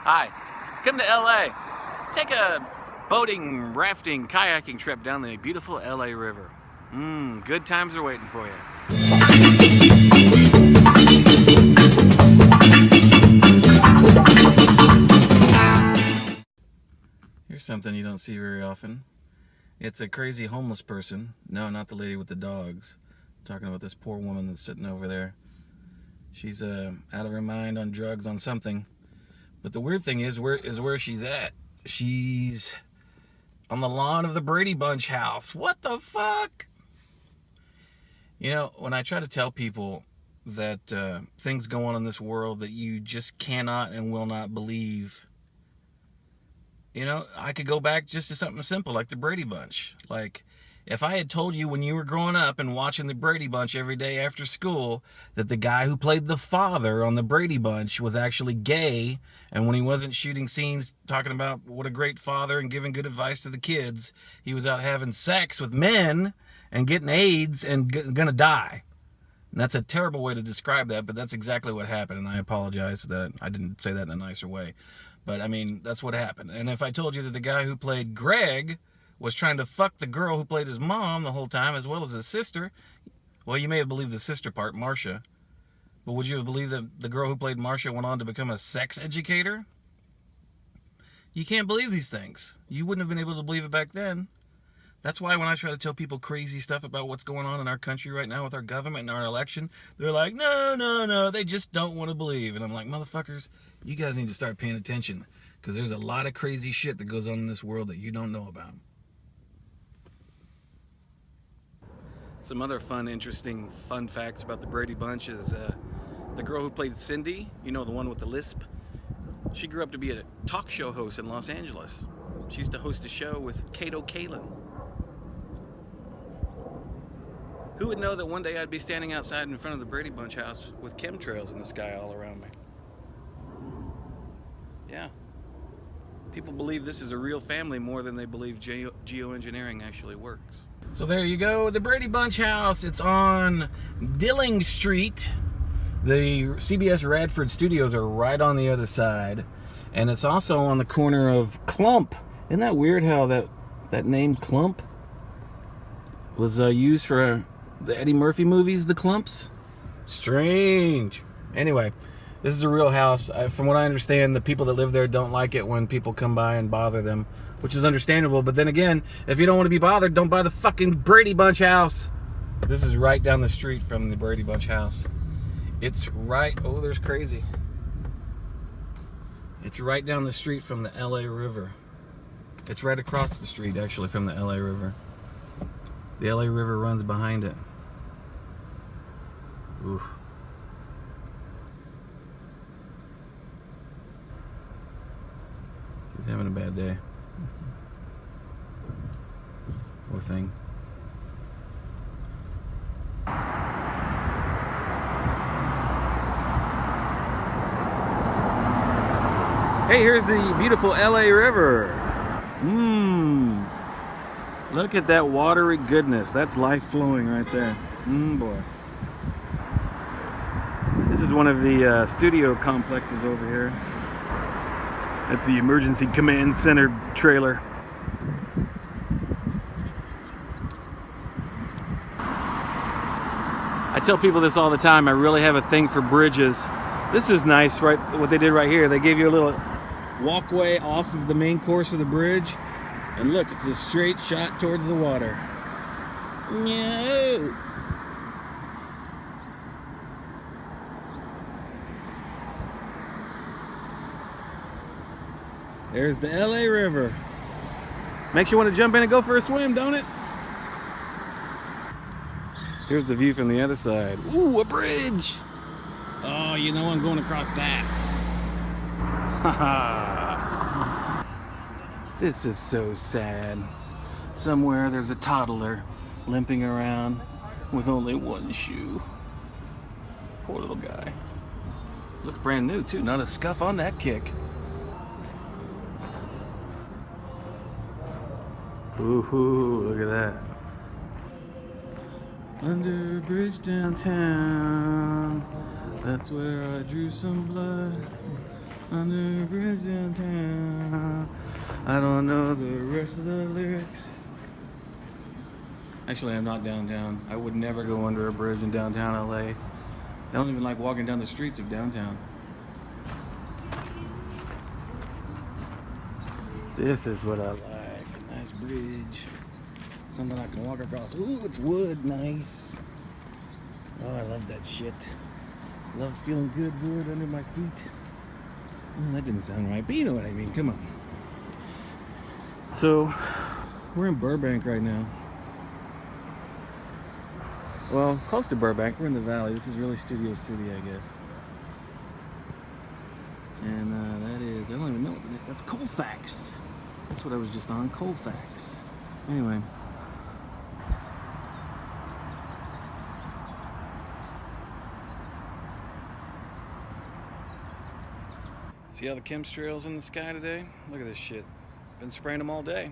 Hi, come to LA. Take a boating, rafting, kayaking trip down the beautiful LA River. Good times are waiting for you. Here's something you don't see very often. It's a crazy homeless person. No, not the lady with the dogs. I'm talking about this poor woman that's sitting over there. She's out of her mind, on drugs, on something. But the weird thing is where she's at. She's on the lawn of the Brady Bunch house. What the fuck? You know, when I try to tell people that things go on in this world that you just cannot and will not believe, you know, I could go back just to something simple like the Brady Bunch. Like, if I had told you when you were growing up and watching the Brady Bunch every day after school that the guy who played the father on the Brady Bunch was actually gay, and when he wasn't shooting scenes talking about what a great father and giving good advice to the kids, he was out having sex with men and getting AIDS and gonna die. And that's a terrible way to describe that, but that's exactly what happened, and I apologize that I didn't say that in a nicer way. But, I mean, that's what happened. And if I told you that the guy who played Greg was trying to fuck the girl who played his mom the whole time, as well as his sister, well, you may have believed the sister part, Marcia. But would you have believed that the girl who played Marcia went on to become a sex educator? You can't believe these things. You wouldn't have been able to believe it back then. That's why when I try to tell people crazy stuff about what's going on in our country right now with our government and our election, they're like, no, they just don't want to believe. And I'm like, motherfuckers, you guys need to start paying attention, because there's a lot of crazy shit that goes on in this world that you don't know about. Some other interesting fun facts about the Brady Bunch is the girl who played Cindy, you know, the one with the lisp, she grew up to be a talk show host in Los Angeles. She used to host a show with Kato Kaelin. Who would know that one day I'd be standing outside in front of the Brady Bunch house with chemtrails in the sky all around me? Yeah. People believe this is a real family more than they believe geoengineering actually works. So there you go, the Brady Bunch house. It's on Dilling Street. The CBS Radford studios are right on the other side. And it's also on the corner of Clump. Isn't that weird how that name Clump was used for the Eddie Murphy movies, The Clumps? Strange. Anyway, this is a real house. From what I understand, the people that live there don't like it when people come by and bother them, which is understandable. But then again, if you don't want to be bothered, don't buy the fucking Brady Bunch house. This is right down the street from the Brady Bunch house. It's right, oh, there's crazy. It's right down the street from the LA River. It's right across the street, actually, from the LA River. The LA River runs behind it. Oof. She's having a bad day. Poor thing. Hey, here's the beautiful LA River. Look at that watery goodness. That's life flowing right there. Boy. This is one of the studio complexes over here. That's the Emergency Command Center trailer. I tell people this all the time. I really have a thing for bridges. This is nice, right? What they did right here. They gave you a little walkway off of the main course of the bridge. And look, it's a straight shot towards the water. No. There's the LA River. Makes you want to jump in and go for a swim, don't it? Here's the view from the other side. Ooh, a bridge. Oh, you know I'm going across that. Haha. This is so sad. Somewhere there's a toddler limping around with only one shoe. Poor little guy. Looks brand new too, not a scuff on that kick. Ooh, look at that. Under a bridge downtown, that's where I drew some blood. Under a bridge downtown. I don't know the rest of the lyrics. Actually, I'm not downtown. I would never go under a bridge in downtown LA. I don't even like walking down the streets of downtown. This is what I like. A nice bridge. Something I can walk across. Ooh, it's wood. Nice. Oh, I love that shit. Love feeling good wood under my feet. Oh, that didn't sound right, but you know what I mean. Come on. So, we're in Burbank right now. Well, close to Burbank. We're in the valley. This is really Studio City, I guess. And that is, I don't even know what that's Colfax. That's what I was just on, Colfax. Anyway. See all the chemtrails in the sky today? Look at this shit. Been spraying them all day.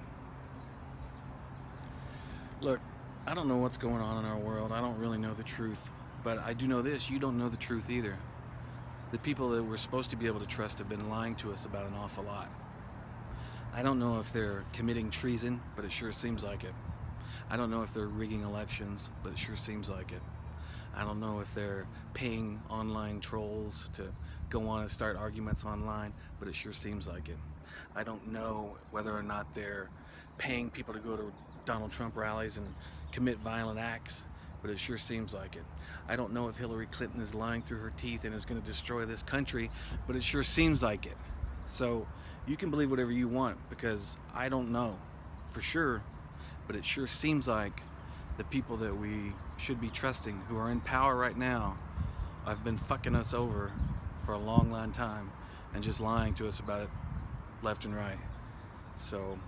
Look, I don't know what's going on in our world. I don't really know the truth. But I do know this, you don't know the truth either. The people that we're supposed to be able to trust have been lying to us about an awful lot. I don't know if they're committing treason, but it sure seems like it. I don't know if they're rigging elections, but it sure seems like it. I don't know if they're paying online trolls to go on and start arguments online, but it sure seems like it. I don't know whether or not they're paying people to go to Donald Trump rallies and commit violent acts, but it sure seems like it. I don't know if Hillary Clinton is lying through her teeth and is going to destroy this country, but it sure seems like it. So you can believe whatever you want, because I don't know for sure, but it sure seems like the people that we should be trusting, who are in power right now, have been fucking us over for a long, long time and just lying to us about it left and right. So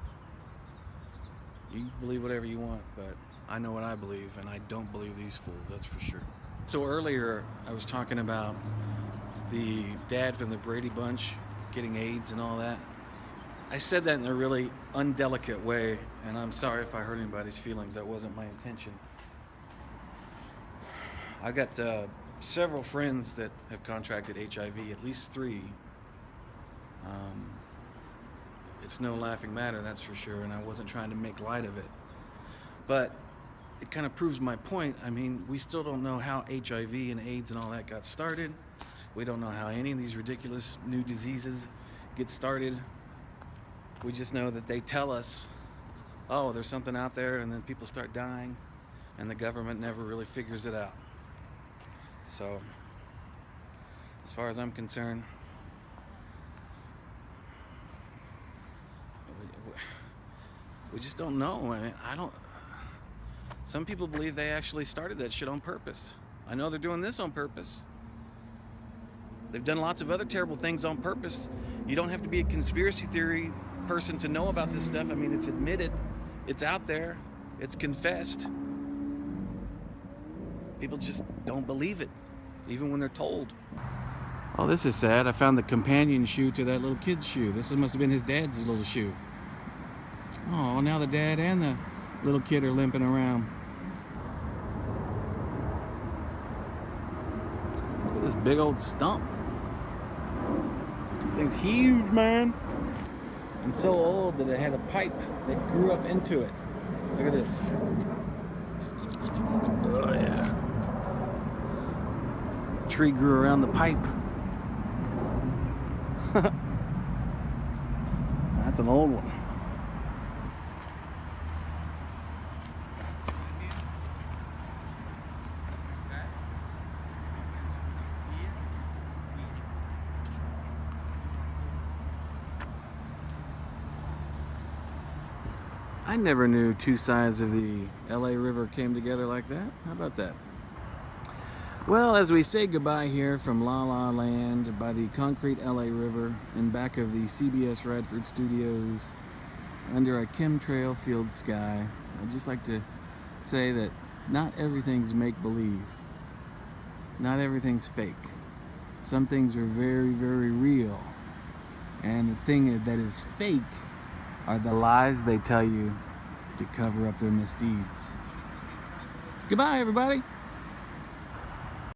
you can believe whatever you want, but I know what I believe, and I don't believe these fools, that's for sure. So earlier I was talking about the dad from the Brady bunch getting AIDS and all that. I said that in a really undelicate way, and I'm sorry if I hurt anybody's feelings. That wasn't my intention. I got several friends that have contracted HIV, at least 3. It's no laughing matter, that's for sure, and I wasn't trying to make light of it. But it kind of proves my point. I mean, we still don't know how HIV and AIDS and all that got started. We don't know how any of these ridiculous new diseases get started. We just know that they tell us, oh, there's something out there, and then people start dying, and the government never really figures it out. So, as far as I'm concerned, we just don't know. I mean, some people believe they actually started that shit on purpose. I know they're doing this on purpose. They've done lots of other terrible things on purpose. You don't have to be a conspiracy theory person to know about this stuff. I mean, it's admitted, it's out there, it's confessed. People just don't believe it, even when they're told. Oh, this is sad. I found the companion shoe to that little kid's shoe. This must have been his dad's little shoe. Oh, well, now the dad and the little kid are limping around. Look at this big old stump. This thing's huge, man. And so old that it had a pipe that grew up into it. Look at this. Oh yeah. Tree grew around the pipe. That's an old one. I never knew two sides of the LA River came together like that. How about that? Well, as we say goodbye here from La La Land by the concrete LA River in back of the CBS Radford Studios under a chemtrail filled sky, I'd just like to say that not everything's make-believe. Not everything's fake. Some things are very, very real. And the thing that is fake are the lies they tell you to cover up their misdeeds. Goodbye, everybody.